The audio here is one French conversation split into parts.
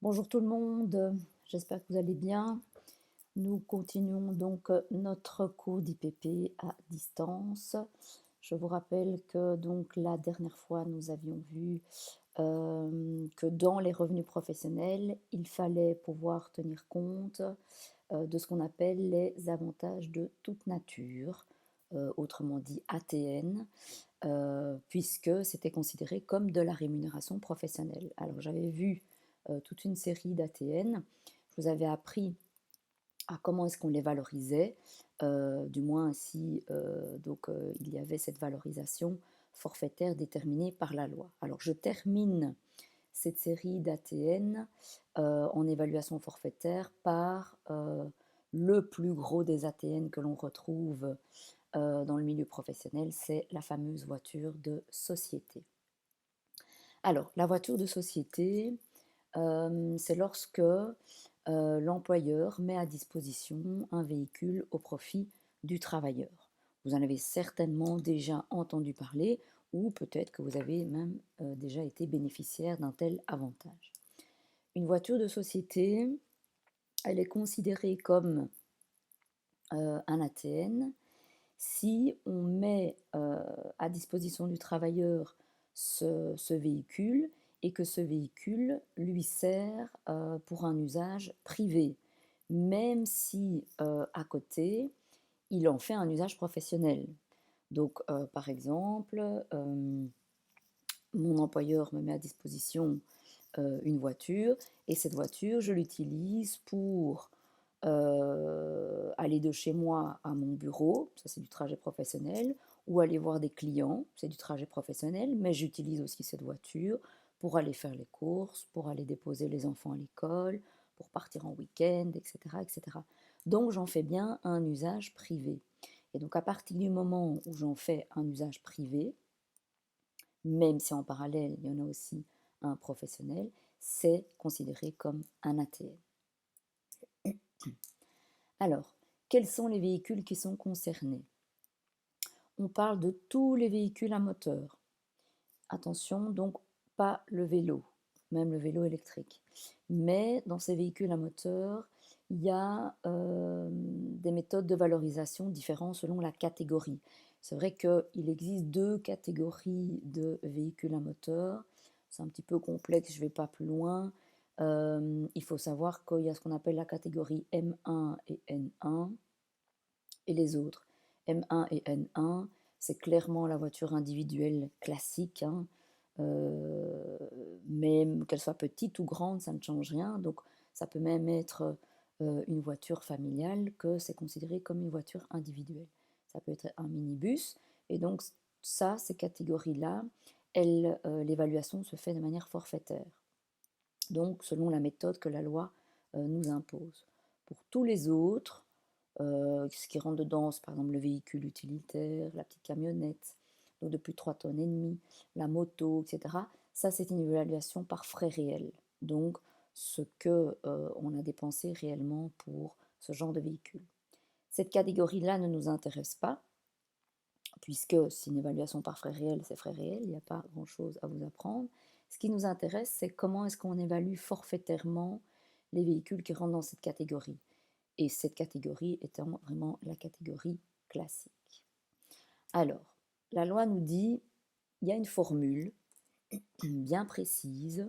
Bonjour tout le monde, j'espère que vous allez bien. Nous continuons donc notre cours d'IPP à distance. Je vous rappelle que donc la dernière fois nous avions vu que dans les revenus professionnels, il fallait pouvoir tenir compte de ce qu'on appelle les avantages de toute nature, autrement dit ATN, puisque c'était considéré comme de la rémunération professionnelle. Alors j'avais vu toute une série d'ATN. Je vous avais appris à comment est-ce qu'on les valorisait, du moins si il y avait cette valorisation forfaitaire déterminée par la loi. Alors je termine cette série d'ATN en évaluation forfaitaire par le plus gros des ATN que l'on retrouve dans le milieu professionnel, c'est la fameuse voiture de société. Alors, la voiture de société, c'est lorsque l'employeur met à disposition un véhicule au profit du travailleur. Vous en avez certainement déjà entendu parler ou peut-être que vous avez même déjà été bénéficiaire d'un tel avantage. Une voiture de société, elle est considérée comme un ATN si on met à disposition du travailleur ce véhicule et que ce véhicule lui sert pour un usage privé, même si à côté, il en fait un usage professionnel. Donc, par exemple, mon employeur me met à disposition une voiture et cette voiture, je l'utilise pour aller de chez moi à mon bureau, ça c'est du trajet professionnel, ou aller voir des clients, c'est du trajet professionnel, mais j'utilise aussi cette voiture pour aller faire les courses, pour aller déposer les enfants à l'école, pour partir en week-end, etc., etc. Donc j'en fais bien un usage privé. Et donc à partir du moment où j'en fais un usage privé, même si en parallèle il y en a aussi un professionnel, c'est considéré comme un ATM. Alors, quels sont les véhicules qui sont concernés? On parle de tous les véhicules à moteur. Attention, donc pas le vélo, même le vélo électrique. Mais dans ces véhicules à moteur, il y a des méthodes de valorisation différentes selon la catégorie. C'est vrai qu'il existe deux catégories de véhicules à moteur. C'est un petit peu complexe, je ne vais pas plus loin. Il faut savoir qu'il y a ce qu'on appelle la catégorie M1 et N1 et les autres. M1 et N1, c'est clairement la voiture individuelle classique, hein. Même qu'elle soit petite ou grande, ça ne change rien. Donc ça peut même être une voiture familiale que c'est considéré comme une voiture individuelle. Ça peut être un minibus. Et donc ça, ces catégories-là, l'évaluation se fait de manière forfaitaire. Donc selon la méthode que la loi nous impose. Pour tous les autres, ce qui rentre dedans, c'est par exemple le véhicule utilitaire, la petite camionnette, donc de plus de 3 tonnes et demie, la moto, etc. Ça, c'est une évaluation par frais réels. Donc, ce que on a dépensé réellement pour ce genre de véhicule. Cette catégorie-là ne nous intéresse pas, puisque c'est une évaluation par frais réels, c'est frais réels, il n'y a pas grand-chose à vous apprendre. Ce qui nous intéresse, c'est comment est-ce qu'on évalue forfaitairement les véhicules qui rentrent dans cette catégorie. Et cette catégorie étant vraiment la catégorie classique. Alors, la loi nous dit, il y a une formule bien précise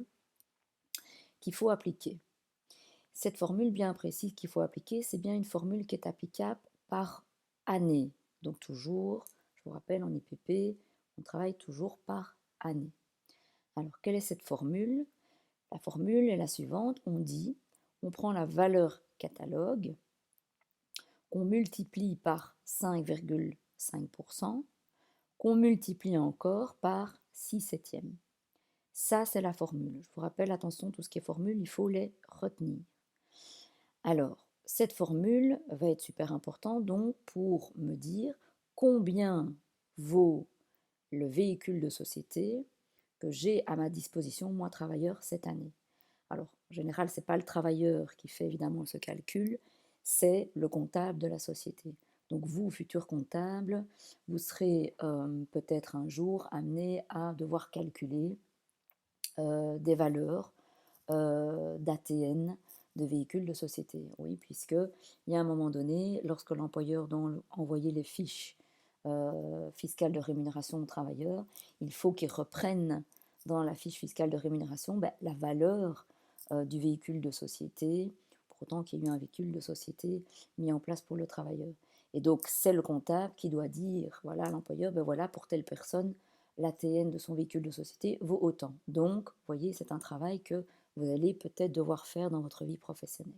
qu'il faut appliquer. Cette formule bien précise qu'il faut appliquer, c'est bien une formule qui est applicable par année. Donc toujours, je vous rappelle, en IPP, on travaille toujours par année. Alors, quelle est cette formule? La formule est la suivante, on dit, on prend la valeur catalogue, qu'on multiplie par 5,5%, qu'on multiplie encore par 6 septièmes. Ça, c'est la formule. Je vous rappelle, attention, tout ce qui est formule, il faut les retenir. Alors, cette formule va être super importante donc pour me dire combien vaut le véhicule de société que j'ai à ma disposition, moi travailleur, cette année. Alors, en général, ce n'est pas le travailleur qui fait évidemment ce calcul, c'est le comptable de la société. Donc vous, futur comptable, vous serez peut-être un jour amené à devoir calculer des valeurs d'ATN de véhicules de société. Oui, puisqu'il y a un moment donné, lorsque l'employeur doit envoyer les fiches fiscales de rémunération aux travailleurs, il faut qu'ils reprennent dans la fiche fiscale de rémunération la valeur du véhicule de société, pour autant qu'il y ait eu un véhicule de société mis en place pour le travailleur. Et donc, c'est le comptable qui doit dire, voilà, à l'employeur, voilà, pour telle personne, l'ATN de son véhicule de société vaut autant. Donc, vous voyez, c'est un travail que vous allez peut-être devoir faire dans votre vie professionnelle.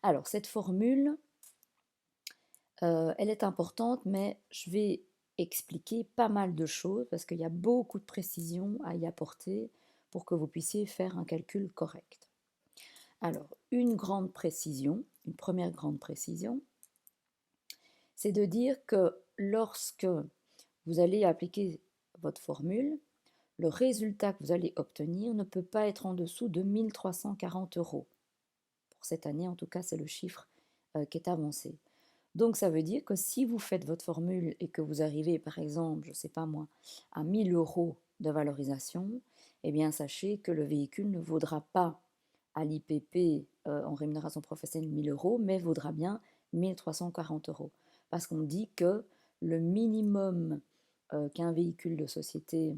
Alors, cette formule, elle est importante, mais je vais expliquer pas mal de choses parce qu'il y a beaucoup de précisions à y apporter pour que vous puissiez faire un calcul correct. Alors, une grande précision, une première grande précision, c'est de dire que lorsque vous allez appliquer votre formule, le résultat que vous allez obtenir ne peut pas être en dessous de 1 340 €. Pour cette année, en tout cas, c'est le chiffre qui est avancé. Donc, ça veut dire que si vous faites votre formule et que vous arrivez, par exemple, je ne sais pas moi, à 1 000 € de valorisation, eh bien, sachez que le véhicule ne vaudra pas à l'IPP en rémunération professionnelle 1 000 €, mais vaudra bien 1 340 €. Parce qu'on dit que le minimum qu'un véhicule de société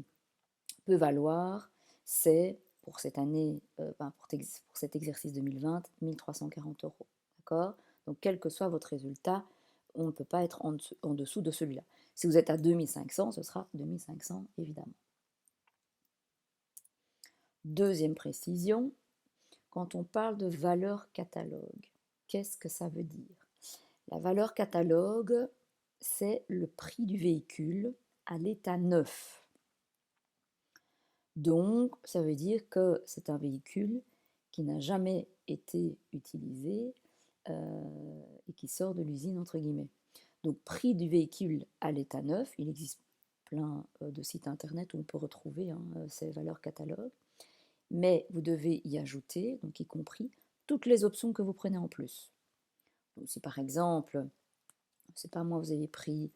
peut valoir, c'est pour cette année, pour cet exercice 2020, 1 340 €. D'accord? Donc, quel que soit votre résultat, on ne peut pas être en dessous de celui-là. Si vous êtes à 2 500, ce sera 2 500 évidemment. Deuxième précision, quand on parle de valeur catalogue, qu'est-ce que ça veut dire? La valeur catalogue, c'est le prix du véhicule à l'état neuf. Donc, ça veut dire que c'est un véhicule qui n'a jamais été utilisé et qui sort de l'usine, entre guillemets. Donc, prix du véhicule à l'état neuf, il existe plein de sites internet où on peut retrouver ces valeurs catalogues, mais vous devez y ajouter, donc y compris, toutes les options que vous prenez en plus. Donc, si par exemple, c'est pas moi, vous avez pris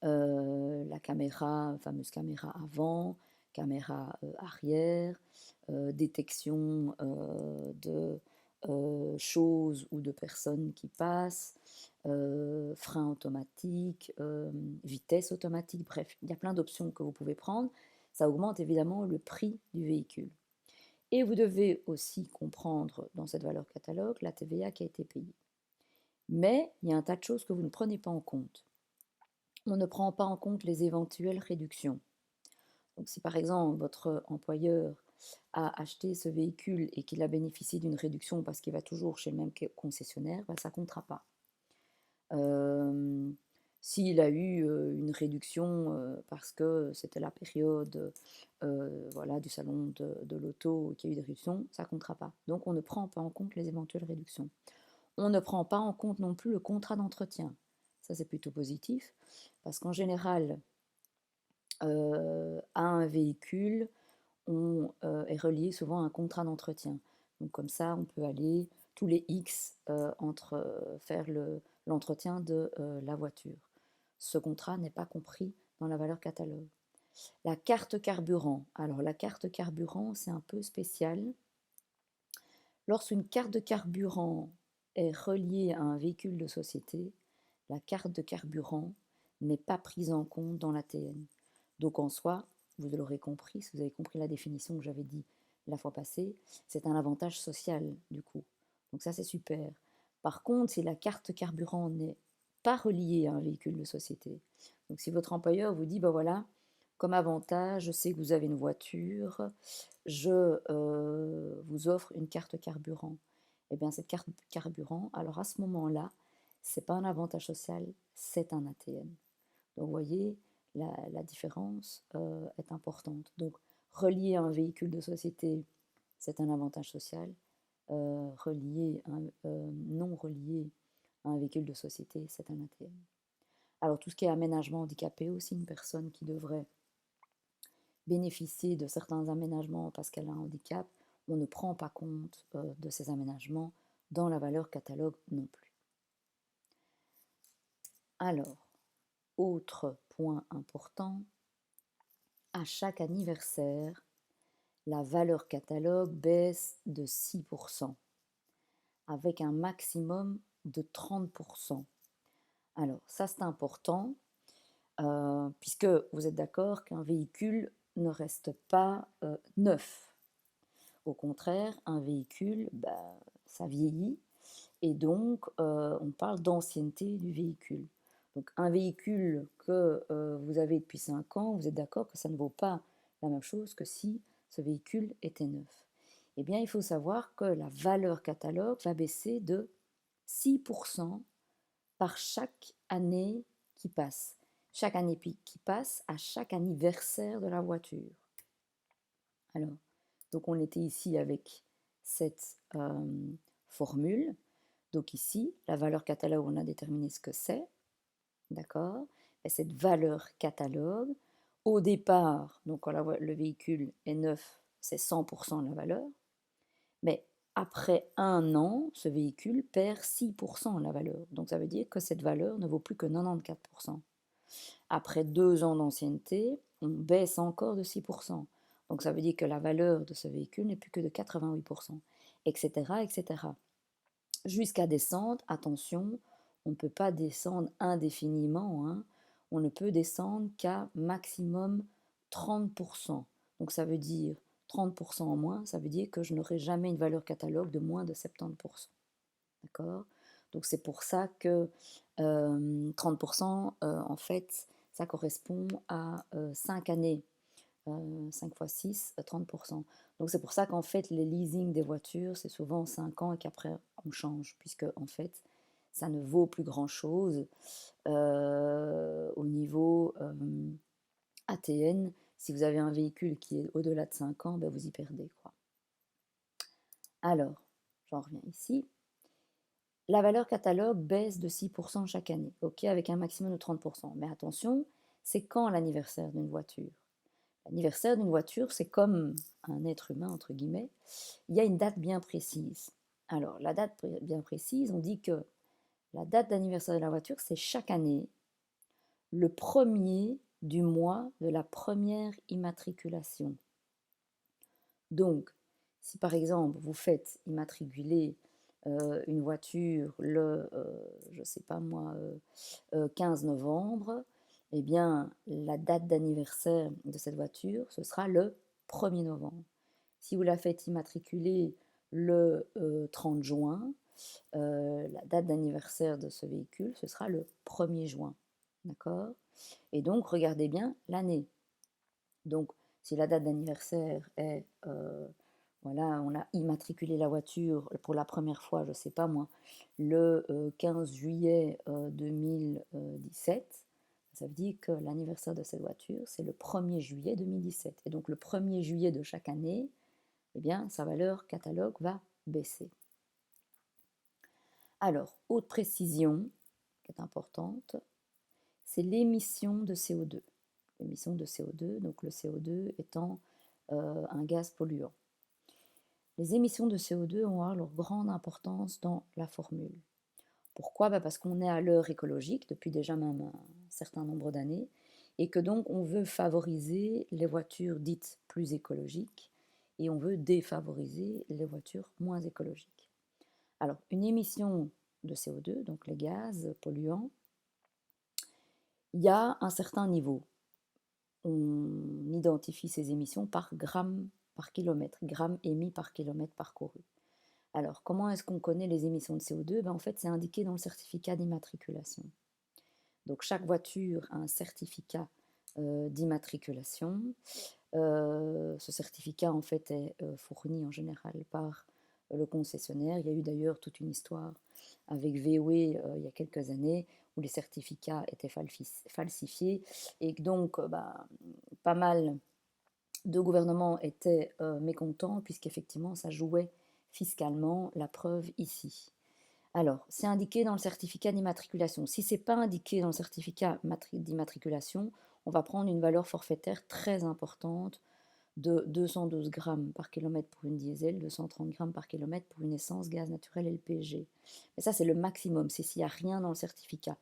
la caméra, fameuse caméra avant, caméra arrière, détection de choses ou de personnes qui passent, frein automatique, vitesse automatique, bref, il y a plein d'options que vous pouvez prendre. Ça augmente évidemment le prix du véhicule. Et vous devez aussi comprendre dans cette valeur catalogue la TVA qui a été payée. Mais il y a un tas de choses que vous ne prenez pas en compte. On ne prend pas en compte les éventuelles réductions. Donc si par exemple votre employeur a acheté ce véhicule et qu'il a bénéficié d'une réduction parce qu'il va toujours chez le même concessionnaire, ça ne comptera pas. S'il a eu une réduction parce que c'était la période du salon de l'auto qui a eu des réductions, ça ne comptera pas. Donc on ne prend pas en compte les éventuelles réductions. On ne prend pas en compte non plus le contrat d'entretien. Ça, c'est plutôt positif, parce qu'en général, à un véhicule, on est relié souvent à un contrat d'entretien. Donc comme ça, on peut aller tous les X entre faire l'entretien de la voiture. Ce contrat n'est pas compris dans la valeur catalogue. La carte carburant. Alors la carte carburant, c'est un peu spécial. Lorsqu'une carte de carburant est reliée à un véhicule de société, la carte de carburant n'est pas prise en compte dans l'ATN. Donc en soi, vous l'aurez compris, si vous avez compris la définition que j'avais dit la fois passée, c'est un avantage social du coup. Donc ça c'est super. Par contre, si la carte carburant n'est pas reliée à un véhicule de société, donc si votre employeur vous dit, voilà, comme avantage, je sais que vous avez une voiture, je vous offre une carte carburant. Eh bien, cette carte carburant, alors à ce moment-là, ce n'est pas un avantage social, c'est un ATM. Donc, vous voyez, la différence est importante. Donc, relié à un véhicule de société, c'est un avantage social. Non relié à un véhicule de société, c'est un ATM. Alors, tout ce qui est aménagement handicapé aussi, une personne qui devrait bénéficier de certains aménagements parce qu'elle a un handicap, on ne prend pas compte de ces aménagements dans la valeur catalogue non plus. Alors, autre point important, à chaque anniversaire, la valeur catalogue baisse de 6%, avec un maximum de 30%. Alors, ça c'est important, puisque vous êtes d'accord qu'un véhicule ne reste pas neuf. Au contraire, un véhicule, ça vieillit, et donc on parle d'ancienneté du véhicule. Donc un véhicule que vous avez depuis 5 ans, vous êtes d'accord que ça ne vaut pas la même chose que si ce véhicule était neuf. Eh bien, il faut savoir que la valeur catalogue va baisser de 6% par chaque année qui passe. Chaque année qui passe à chaque anniversaire de la voiture. Alors, donc on était ici avec cette formule. Donc ici, la valeur catalogue, on a déterminé ce que c'est, d'accord? Et cette valeur catalogue, au départ, donc quand le véhicule est neuf, c'est 100% de la valeur, mais après 1 an, ce véhicule perd 6% de la valeur. Donc ça veut dire que cette valeur ne vaut plus que 94%. Après 2 ans d'ancienneté, on baisse encore de 6%. Donc ça veut dire que la valeur de ce véhicule n'est plus que de 88%, etc., etc. Jusqu'à descendre, attention, on ne peut pas descendre indéfiniment, hein. On ne peut descendre qu'à maximum 30%. Donc ça veut dire 30% en moins, ça veut dire que je n'aurai jamais une valeur catalogue de moins de 70%. D'accord? Donc c'est pour ça que 30%, en fait, ça correspond à 5 années. 5 fois 6, 30%. Donc c'est pour ça qu'en fait, les leasing des voitures, c'est souvent 5 ans et qu'après, on change, puisque en fait, ça ne vaut plus grand-chose au niveau ATN. Si vous avez un véhicule qui est au-delà de 5 ans, vous y perdez, quoi. Alors, j'en reviens ici. La valeur catalogue baisse de 6% chaque année, ok, avec un maximum de 30%. Mais attention, c'est quand l'anniversaire d'une voiture? L'anniversaire d'une voiture, c'est comme un être humain, entre guillemets, il y a une date bien précise. Alors, la date bien précise, on dit que la date d'anniversaire de la voiture, c'est chaque année, le premier du mois de la première immatriculation. Donc, si par exemple, vous faites immatriculer une voiture le, je ne sais pas moi, 15 novembre, eh bien, la date d'anniversaire de cette voiture, ce sera le 1er novembre. Si vous la faites immatriculer le 30 juin, la date d'anniversaire de ce véhicule, ce sera le 1er juin. D'accord? Et donc, regardez bien l'année. Donc, si la date d'anniversaire est, voilà, on a immatriculé la voiture pour la première fois, je ne sais pas moi, le 15 juillet 2017, ça veut dire que l'anniversaire de cette voiture, c'est le 1er juillet 2017. Et donc le 1er juillet de chaque année, eh bien, sa valeur catalogue va baisser. Alors, autre précision qui est importante, c'est l'émission de CO2. L'émission de CO2, donc le CO2 étant un gaz polluant. Les émissions de CO2 ont leur grande importance dans la formule. Pourquoi? Parce qu'on est à l'heure écologique depuis déjà même un certain nombre d'années et que donc on veut favoriser les voitures dites plus écologiques et on veut défavoriser les voitures moins écologiques. Alors, une émission de CO2, donc les gaz polluants, il y a un certain niveau. On identifie ces émissions par gramme par kilomètre, grammes émis par kilomètre parcouru. Alors, comment est-ce qu'on connaît les émissions de CO2? En fait, c'est indiqué dans le certificat d'immatriculation. Donc, chaque voiture a un certificat d'immatriculation. Ce certificat, en fait, est fourni en général par le concessionnaire. Il y a eu d'ailleurs toute une histoire avec VW il y a quelques années où les certificats étaient falsifiés et que donc pas mal de gouvernements étaient mécontents puisqu'effectivement ça jouait fiscalement, la preuve ici. Alors, c'est indiqué dans le certificat d'immatriculation. Si ce n'est pas indiqué dans le certificat d'immatriculation, on va prendre une valeur forfaitaire très importante de 212 grammes par kilomètre pour une diesel, 230 grammes par kilomètre pour une essence gaz naturel LPG. Mais ça, c'est le maximum, c'est s'il n'y a rien dans le certificat.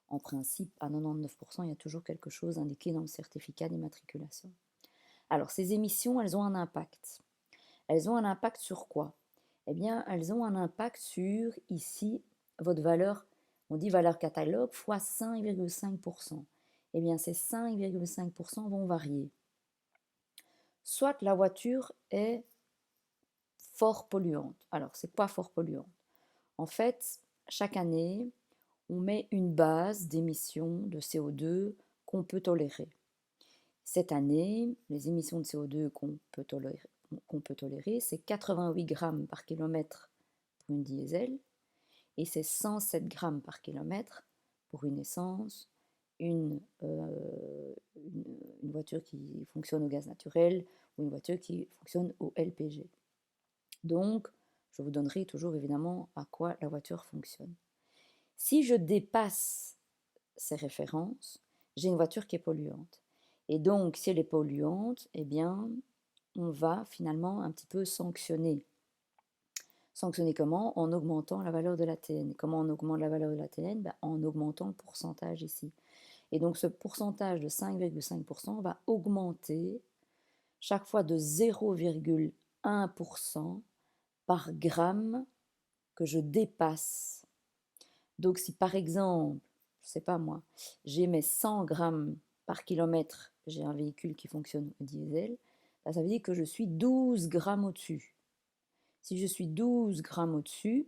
En principe, à 99%, il y a toujours quelque chose indiqué dans le certificat d'immatriculation. Alors, ces émissions, elles ont un impact. Elles ont un impact sur quoi? Eh bien, elles ont un impact sur, ici, votre valeur, on dit valeur catalogue fois 5,5%. Eh bien, ces 5,5% vont varier. Soit la voiture est fort polluante. Alors, c'est quoi fort polluante? En fait, chaque année, on met une base d'émissions de CO2 qu'on peut tolérer. Cette année, les émissions de CO2 qu'on peut tolérer, c'est 88 grammes par kilomètre pour une diesel et c'est 107 grammes par kilomètre pour une essence, une voiture qui fonctionne au gaz naturel ou une voiture qui fonctionne au LPG. Donc, je vous donnerai toujours évidemment à quoi la voiture fonctionne. Si je dépasse ces références, j'ai une voiture qui est polluante. Et donc, si elle est polluante, eh bien, on va finalement un petit peu sanctionner. Sanctionner comment? En augmentant la valeur de l'ATN. Comment on augmente la valeur de l'ATN? En augmentant le pourcentage ici. Et donc, ce pourcentage de 5,5% va augmenter chaque fois de 0,1% par gramme que je dépasse. Donc, si par exemple, je ne sais pas moi, j'émets 100 grammes par kilomètre, j'ai un véhicule qui fonctionne au diesel, ça veut dire que je suis 12 grammes au-dessus. Si je suis 12 grammes au-dessus,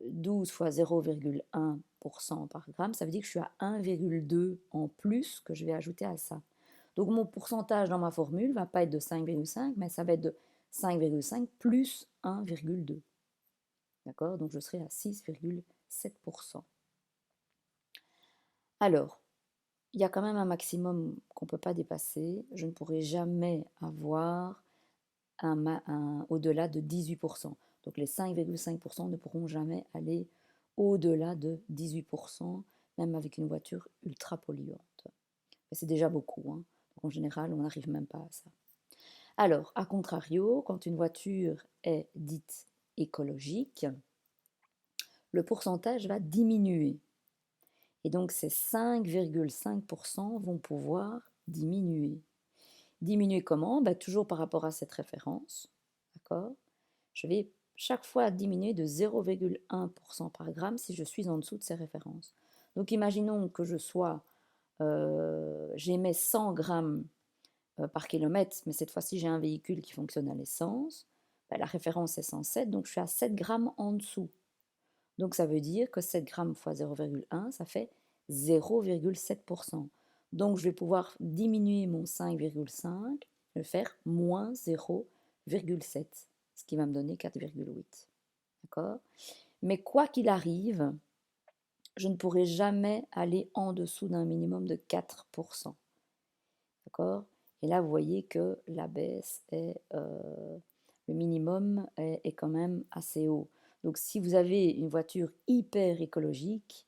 12 fois 0,1% par gramme, ça veut dire que je suis à 1,2 en plus que je vais ajouter à ça. Donc mon pourcentage dans ma formule ne va pas être de 5,5, mais ça va être de 5,5 plus 1,2. D'accord? Donc je serai à 6,7%. Alors, il y a quand même un maximum qu'on ne peut pas dépasser. Je ne pourrai jamais avoir au-delà de 18%. Donc les 5,5% ne pourront jamais aller au-delà de 18%, même avec une voiture ultra polluante. Mais c'est déjà beaucoup, hein. Donc en général, on n'arrive même pas à ça. Alors, à contrario, quand une voiture est dite écologique, le pourcentage va diminuer. Et donc ces 5,5% vont pouvoir diminuer. Diminuer comment? Toujours par rapport à cette référence. D'accord? Je vais chaque fois diminuer de 0,1% par gramme si je suis en dessous de ces références. Donc imaginons que j'émets 100 grammes par kilomètre, mais cette fois-ci j'ai un véhicule qui fonctionne à l'essence. La référence est 107, donc je suis à 7 grammes en dessous. Donc ça veut dire que 7 grammes fois 0,1, ça fait 0,7%. Donc je vais pouvoir diminuer mon 5,5, je vais faire moins 0,7, ce qui va me donner 4,8. D'accord? Mais quoi qu'il arrive, je ne pourrai jamais aller en dessous d'un minimum de 4%. D'accord? Et là, vous voyez que la baisse le minimum est quand même assez haut. Donc si vous avez une voiture hyper écologique,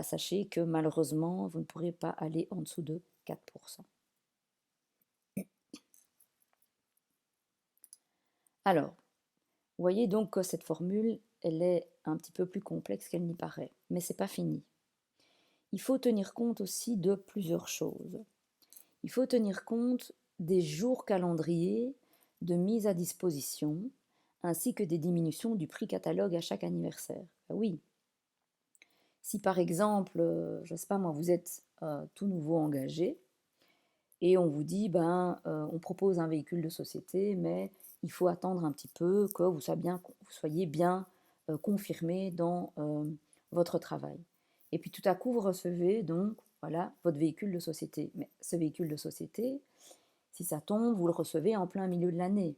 sachez que malheureusement, vous ne pourrez pas aller en dessous de 4%. Alors, vous voyez donc que cette formule, elle est un petit peu plus complexe qu'elle n'y paraît, mais ce n'est pas fini. Il faut tenir compte aussi de plusieurs choses. Il faut tenir compte des jours calendriers de mise à disposition, ainsi que des diminutions du prix catalogue à chaque anniversaire. Oui, si par exemple, je ne sais pas moi, vous êtes tout nouveau engagé et on vous dit, on propose un véhicule de société, mais il faut attendre un petit peu que vous soyez bien confirmé dans votre travail. Et puis tout à coup, vous recevez donc voilà, votre véhicule de société. Mais ce véhicule de société, si ça tombe, vous le recevez en plein milieu de l'année.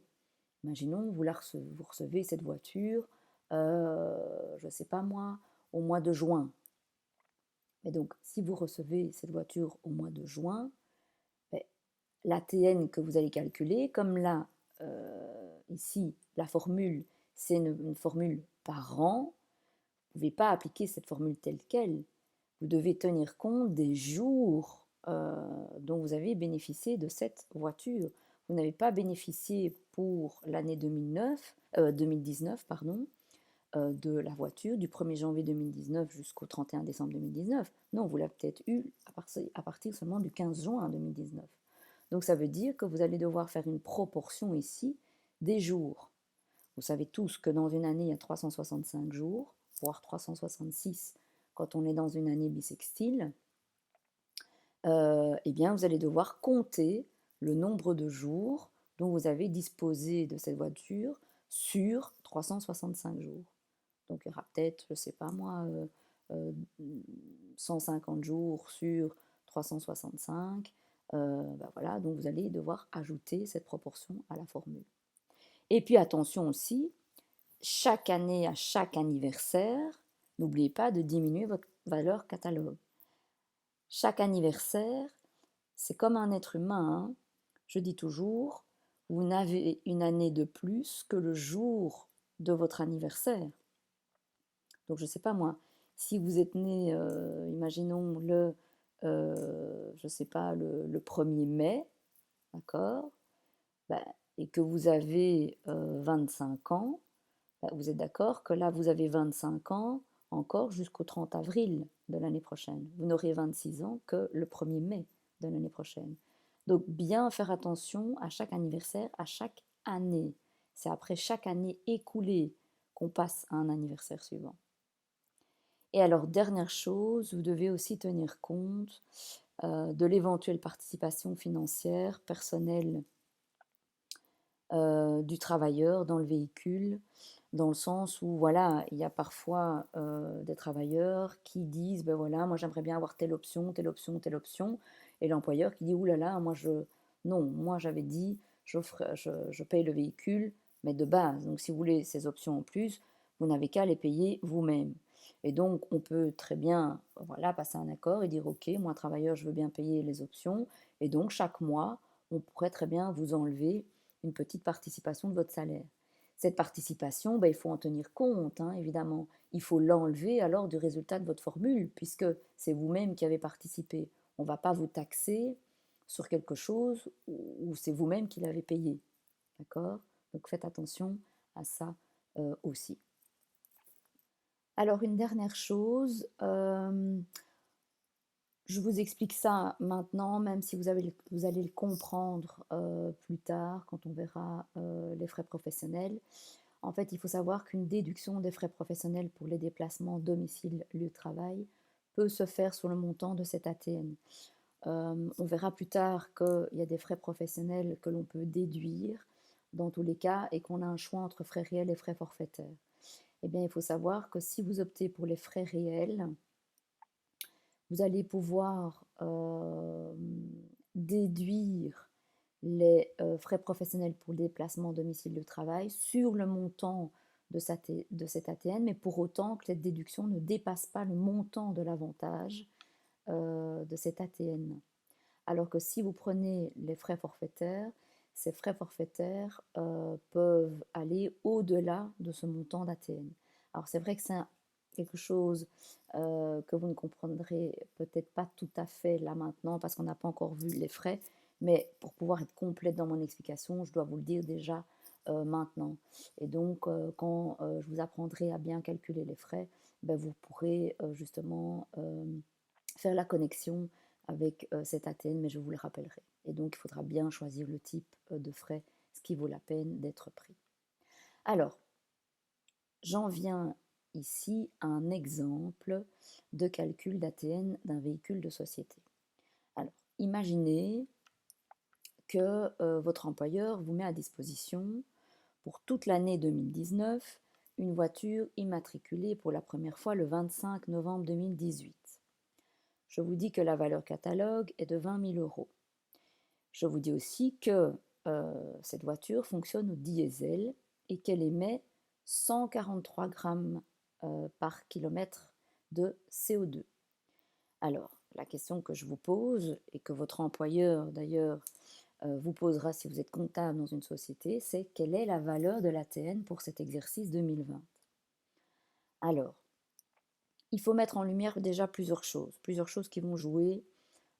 Imaginons, vous recevez cette voiture, je ne sais pas moi, au mois de juin. Mais donc, si vous recevez cette voiture au mois de juin, l'ATN que vous allez calculer, comme là, ici, la formule, c'est une formule par an, vous ne pouvez pas appliquer cette formule telle qu'elle. Vous devez tenir compte des jours dont vous avez bénéficié de cette voiture. Vous n'avez pas bénéficié pour l'année 2019, de la voiture du 1er janvier 2019 jusqu'au 31 décembre 2019. Non, vous l'avez peut-être eu à partir seulement du 15 juin 2019. Donc ça veut dire que vous allez devoir faire une proportion ici des jours. Vous savez tous que dans une année, il y a 365 jours, voire 366 quand on est dans une année bissextile. Eh bien, vous allez devoir compter le nombre de jours dont vous avez disposé de cette voiture sur 365 jours. Donc, il y aura peut-être, je ne sais pas moi, 150 jours sur 365. Ben voilà, donc vous allez devoir ajouter cette proportion à la formule. Et puis attention aussi, chaque année, à chaque anniversaire, n'oubliez pas de diminuer votre valeur catalogue. Chaque anniversaire, c'est comme un être humain, hein. Je dis toujours, vous n'avez une année de plus que le jour de votre anniversaire. Donc je ne sais pas moi, si vous êtes né, imaginons je ne sais pas, le 1er mai, d'accord, ben, et que vous avez 25 ans, ben, vous êtes d'accord que là, vous avez 25 ans encore jusqu'au 30 avril de l'année prochaine. Vous n'aurez 26 ans que le 1er mai de l'année prochaine. Donc bien faire attention à chaque anniversaire, à chaque année. C'est après chaque année écoulée qu'on passe à un anniversaire suivant. Et alors, dernière chose, vous devez aussi tenir compte de l'éventuelle participation financière personnelle du travailleur dans le véhicule, dans le sens où, voilà, il y a parfois des travailleurs qui disent, ben voilà, moi j'aimerais bien avoir telle option, telle option, telle option, et l'employeur qui dit, oulala, non, moi j'avais dit, je paye le véhicule, mais de base, donc si vous voulez ces options en plus, vous n'avez qu'à les payer vous-même. Et donc, on peut très bien, voilà, passer un accord et dire, ok, moi travailleur, je veux bien payer les options, et donc chaque mois, on pourrait très bien vous enlever une petite participation de votre salaire. Cette participation, ben, il faut en tenir compte, hein, évidemment. Il faut l'enlever alors du résultat de votre formule, puisque c'est vous-même qui avez participé. On ne va pas vous taxer sur quelque chose où c'est vous-même qui l'avez payé. D'accord? Donc faites attention à ça aussi. Alors une dernière chose, je vous explique ça maintenant, même si vous allez le comprendre plus tard, quand on verra les frais professionnels. En fait, il faut savoir qu'une déduction des frais professionnels pour les déplacements domicile-lieu-de-travail peut se faire sur le montant de cet ATN. On verra plus tard qu'il y a des frais professionnels que l'on peut déduire dans tous les cas et qu'on a un choix entre frais réels et frais forfaitaires. Eh bien, il faut savoir que si vous optez pour les frais réels, vous allez pouvoir déduire les frais professionnels pour le déplacement domicile de travail sur le montant de cet ATN, mais pour autant que cette déduction ne dépasse pas le montant de l'avantage de cet ATN. Alors que si vous prenez les frais forfaitaires, ces frais forfaitaires peuvent aller au-delà de ce montant d'ATN. Alors c'est vrai que c'est quelque chose que vous ne comprendrez peut-être pas tout à fait là maintenant parce qu'on n'a pas encore vu les frais, mais pour pouvoir être complète dans mon explication, je dois vous le dire déjà maintenant. Et donc quand je vous apprendrai à bien calculer les frais, ben, vous pourrez justement faire la connexion avec cet ATN, mais je vous le rappellerai. Et donc, il faudra bien choisir le type de frais, ce qui vaut la peine d'être pris. Alors, j'en viens ici à un exemple de calcul d'ATN d'un véhicule de société. Alors, imaginez que votre employeur vous met à disposition pour toute l'année 2019 une voiture immatriculée pour la première fois le 25 novembre 2018. Je vous dis que la valeur catalogue est de 20 000 euros. Je vous dis aussi que cette voiture fonctionne au diesel et qu'elle émet 143 grammes par kilomètre de CO2. Alors, la question que je vous pose, et que votre employeur d'ailleurs vous posera si vous êtes comptable dans une société, c'est quelle est la valeur de l'ATN pour cet exercice 2020? Alors, il faut mettre en lumière déjà plusieurs choses qui vont jouer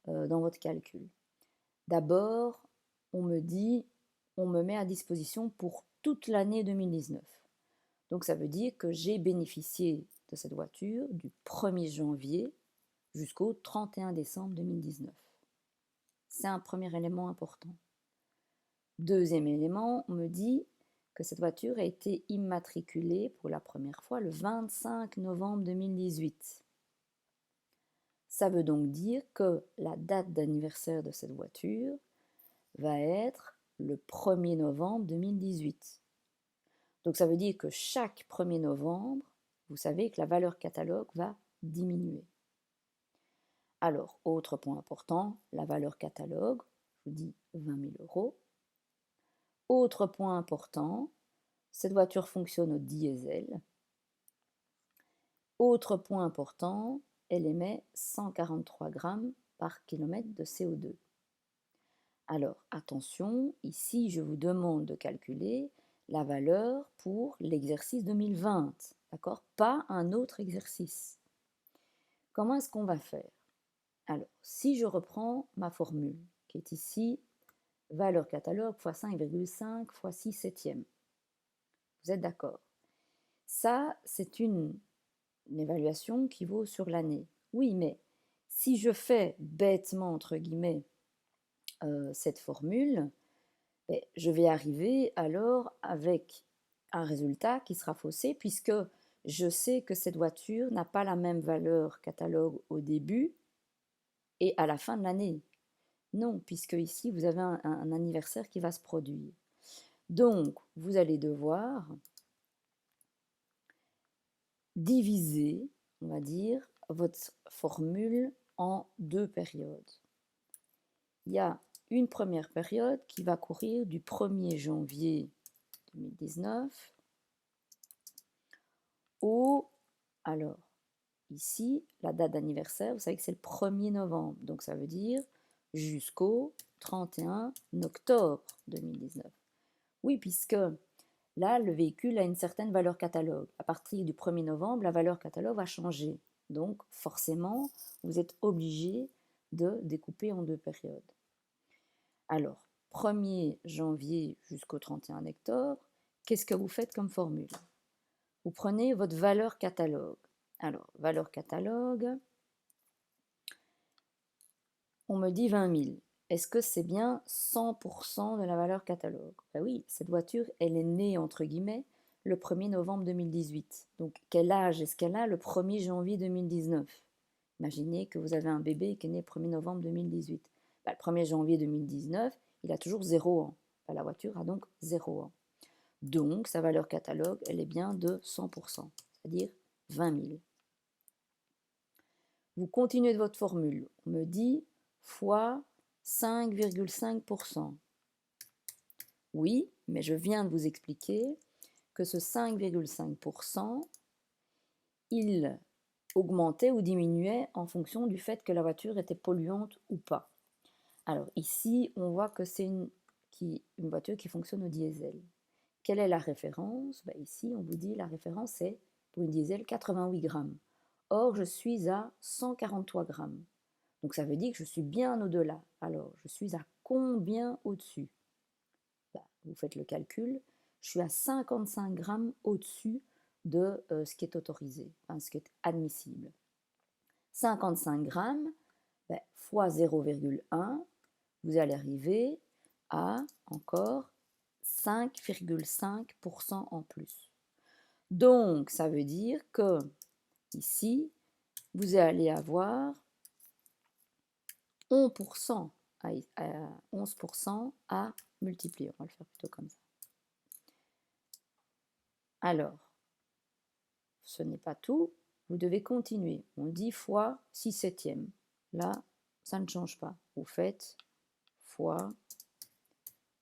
dans votre calcul. D'abord, on me met à disposition pour toute l'année 2019. Donc ça veut dire que j'ai bénéficié de cette voiture du 1er janvier jusqu'au 31 décembre 2019. C'est un premier élément important. Deuxième élément, on me dit que cette voiture a été immatriculée pour la première fois le 25 novembre 2018. Ça veut donc dire que la date d'anniversaire de cette voiture va être le 1er novembre 2018. Donc ça veut dire que chaque 1er novembre, vous savez que la valeur catalogue va diminuer. Alors, autre point important, la valeur catalogue, je vous dis 20 000 euros. Autre point important, cette voiture fonctionne au diesel. Autre point important, elle émet 143 grammes par kilomètre de CO2. Alors, attention, ici, je vous demande de calculer la valeur pour l'exercice 2020, d'accord? Pas un autre exercice. Comment est-ce qu'on va faire? Alors, si je reprends ma formule, qui est ici, valeur catalogue fois 5,5 fois 6 septièmes. Vous êtes d'accord? Ça, c'est une évaluation qui vaut sur l'année. Oui, mais si je fais bêtement, entre guillemets, cette formule, je vais arriver alors avec un résultat qui sera faussé puisque je sais que cette voiture n'a pas la même valeur catalogue au début et à la fin de l'année. Non, puisque ici, vous avez un anniversaire qui va se produire. Donc, vous allez devoir diviser, on va dire, votre formule en deux périodes. Il y a une première période qui va courir du 1er janvier 2019 au, alors, ici, la date d'anniversaire, vous savez que c'est le 1er novembre, donc ça veut dire jusqu'au 31 octobre 2019. Oui, puisque là, le véhicule a une certaine valeur catalogue. À partir du 1er novembre, la valeur catalogue va changer. Donc, forcément, vous êtes obligé de découper en deux périodes. Alors, 1er janvier jusqu'au 31 octobre, qu'est-ce que vous faites comme formule? Vous prenez votre valeur catalogue. Alors, valeur catalogue, on me dit 20 000. Est-ce que c'est bien 100% de la valeur catalogue? Ben oui, cette voiture, elle est née, entre guillemets, le 1er novembre 2018. Donc, quel âge est-ce qu'elle a le 1er janvier 2019? Imaginez que vous avez un bébé qui est né le 1er novembre 2018. Ben, le 1er janvier 2019, il a toujours 0 ans. Ben, la voiture a donc 0 ans. Donc, sa valeur catalogue, elle est bien de 100%, c'est-à-dire 20 000. Vous continuez de votre formule. On me dit fois 5,5%. Oui, mais je viens de vous expliquer que ce 5,5%, il augmentait ou diminuait en fonction du fait que la voiture était polluante ou pas. Alors ici, on voit que c'est une voiture qui fonctionne au diesel. Quelle est la référence? Ici, on vous dit la référence c'est pour une diesel 88 grammes. Or, je suis à 143 grammes. Donc ça veut dire que je suis bien au-delà. Alors, je suis à combien au-dessus? Vous faites le calcul. Je suis à 55 grammes au-dessus de ce qui est autorisé, enfin, ce qui est admissible. 55 grammes fois 0,1, vous allez arriver à encore 5,5% en plus. Donc, ça veut dire que ici, vous allez avoir 11% à multiplier. On va le faire plutôt comme ça. Alors, ce n'est pas tout. Vous devez continuer. On dit fois 6 septièmes. Là, ça ne change pas. Vous faites fois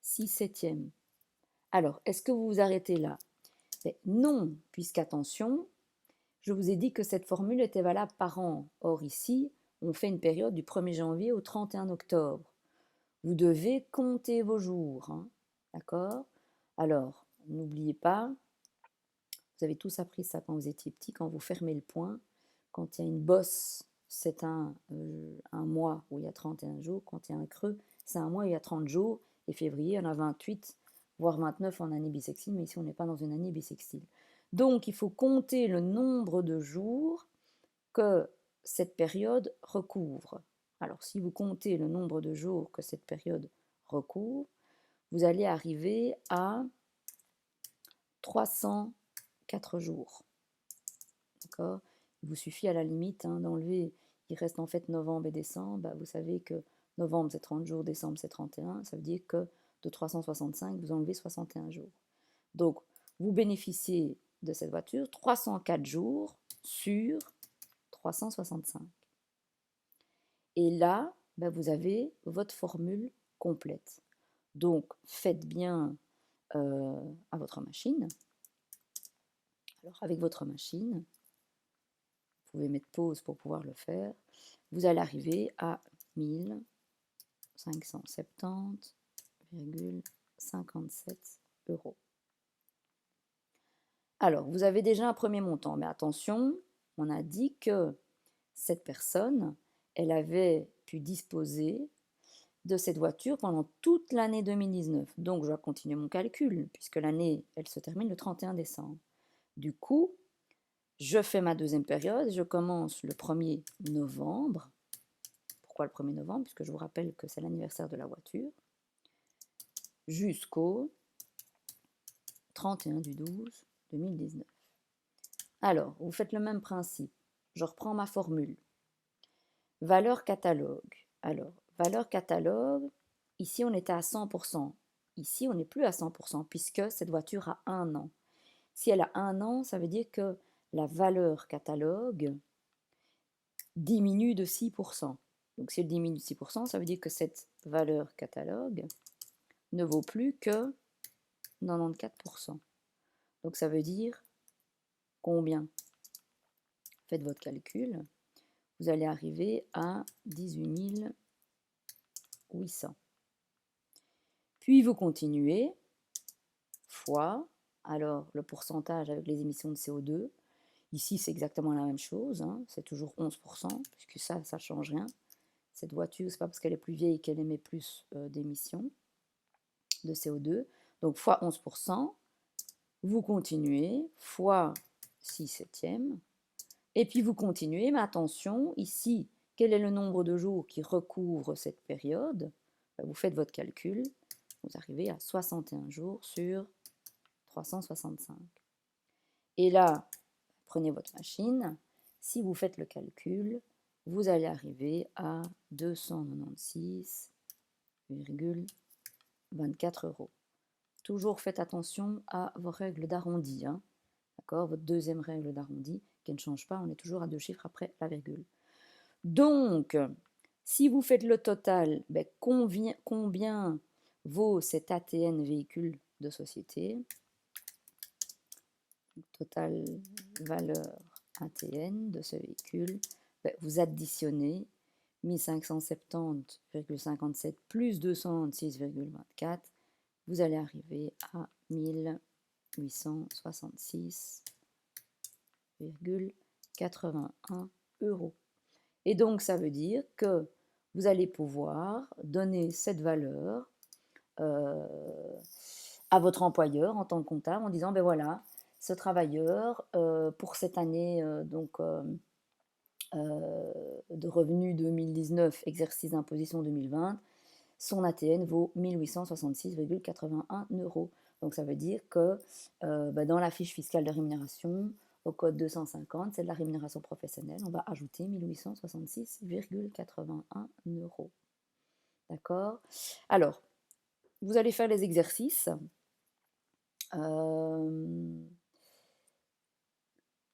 6 septièmes. Alors, est-ce que vous vous arrêtez là? Non, puisqu'attention, je vous ai dit que cette formule était valable par an. Or ici, on fait une période du 1er janvier au 31 octobre. Vous devez compter vos jours, hein, d'accord? Alors, n'oubliez pas, vous avez tous appris ça quand vous étiez petit, quand vous fermez le poing, quand il y a une bosse, c'est un mois où il y a 31 jours, quand il y a un creux, c'est un mois où il y a 30 jours, et février, on a 28, voire 29 en année bissextile, mais ici on n'est pas dans une année bissextile. Donc, il faut compter le nombre de jours que cette période recouvre. Alors, si vous comptez le nombre de jours que cette période recouvre, vous allez arriver à 304 jours. D'accord? Il vous suffit à la limite d'enlever, il reste en fait novembre et décembre. Bah, vous savez que novembre c'est 30 jours, décembre c'est 31. Ça veut dire que de 365, vous enlevez 61 jours. Donc, vous bénéficiez de cette voiture 304 jours sur 365. Et là, bah, vous avez votre formule complète. Donc, faites bien à votre machine. Alors, avec votre machine, vous pouvez mettre pause pour pouvoir le faire. Vous allez arriver à 1570,57 euros. Alors, vous avez déjà un premier montant, mais attention, on a dit que cette personne, elle avait pu disposer de cette voiture pendant toute l'année 2019. Donc, je dois continuer mon calcul, puisque l'année, elle se termine le 31 décembre. Du coup, je fais ma deuxième période, je commence le 1er novembre. Pourquoi le 1er novembre? Puisque je vous rappelle que c'est l'anniversaire de la voiture. Jusqu'au 31 du 12 2019. Alors, vous faites le même principe. Je reprends ma formule. Valeur catalogue. Alors, valeur catalogue, ici on était à 100%. Ici on n'est plus à 100% puisque cette voiture a 1 an. Si elle a 1 an, ça veut dire que la valeur catalogue diminue de 6%. Donc si elle diminue de 6%, ça veut dire que cette valeur catalogue ne vaut plus que 94%. Donc ça veut dire combien? Faites votre calcul. Vous allez arriver à 18 800. Puis vous continuez, fois, alors le pourcentage avec les émissions de CO2. Ici, c'est exactement la même chose, c'est toujours 11%, puisque ça ne change rien. Cette voiture, ce n'est pas parce qu'elle est plus vieille qu'elle émet plus d'émissions de CO2. Donc, fois 11%, vous continuez, fois 6 septièmes, et puis vous continuez, mais attention, ici, quel est le nombre de jours qui recouvre cette période? Vous faites votre calcul, vous arrivez à 61 jours sur 365. Et là, prenez votre machine, si vous faites le calcul, vous allez arriver à 296,24 euros. Toujours faites attention à vos règles d'arrondi, d'accord? Votre deuxième règle d'arrondi, qui ne change pas, on est toujours à 2 chiffres après la virgule. Donc, si vous faites le total, combien vaut cet ATN véhicule de société? Total valeur ATN de ce véhicule, vous additionnez 1570,57 plus 296,24, vous allez arriver à 1866,81 euros. Et donc, ça veut dire que vous allez pouvoir donner cette valeur à votre employeur en tant que comptable en disant, ben voilà, ce travailleur, pour cette année de revenus 2019, exercice d'imposition 2020, son ATN vaut 1866,81 euros. Donc ça veut dire que dans la fiche fiscale de rémunération, au code 250, c'est de la rémunération professionnelle, on va ajouter 1866,81 euros. D'accord? Alors, vous allez faire les exercices.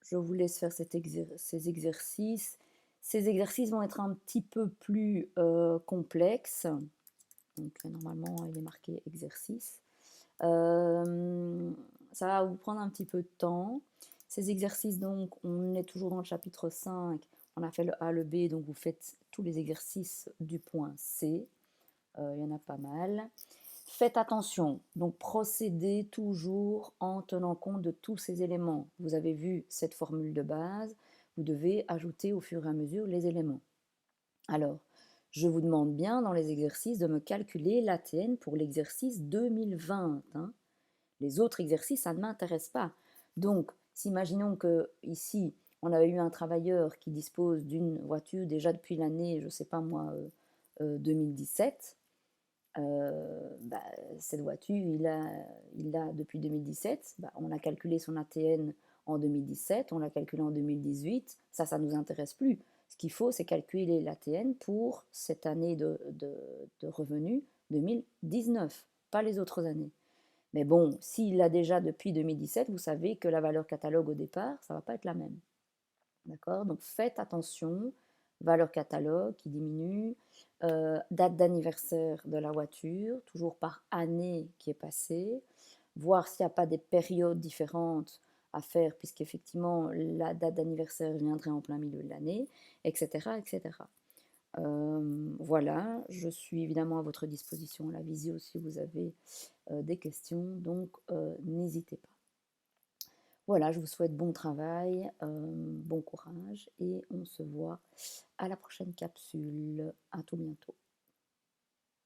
Je vous laisse faire ces exercices. Ces exercices vont être un petit peu plus complexes. Donc, normalement, il est marqué exercice. Ça va vous prendre un petit peu de temps. Ces exercices, donc, on est toujours dans le chapitre 5. On a fait le A, le B, donc vous faites tous les exercices du point C. Il y en a pas mal. Faites attention, donc procédez toujours en tenant compte de tous ces éléments. Vous avez vu cette formule de base, vous devez ajouter au fur et à mesure les éléments. Alors, je vous demande bien dans les exercices de me calculer l'ATN pour l'exercice 2020. Les autres exercices, ça ne m'intéresse pas. Donc, Si imaginons que ici, on avait eu un travailleur qui dispose d'une voiture déjà depuis l'année, je ne sais pas moi, 2017, bah, cette voiture, il l'a depuis 2017, bah, on a calculé son ATN en 2017, on l'a calculé en 2018, ça ne nous intéresse plus. Ce qu'il faut, c'est calculer l'ATN pour cette année de revenus 2019, pas les autres années. Mais bon, s'il l'a déjà depuis 2017, vous savez que la valeur catalogue au départ, ça ne va pas être la même. D'accord? Donc faites attention, valeur catalogue qui diminue, date d'anniversaire de la voiture, toujours par année qui est passée, voir s'il n'y a pas des périodes différentes à faire, puisqu'effectivement la date d'anniversaire viendrait en plein milieu de l'année, etc., etc. Voilà, je suis évidemment à votre disposition à la visio si vous avez des questions, donc n'hésitez pas. Voilà, je vous souhaite bon travail, bon courage et on se voit à la prochaine capsule. À tout bientôt.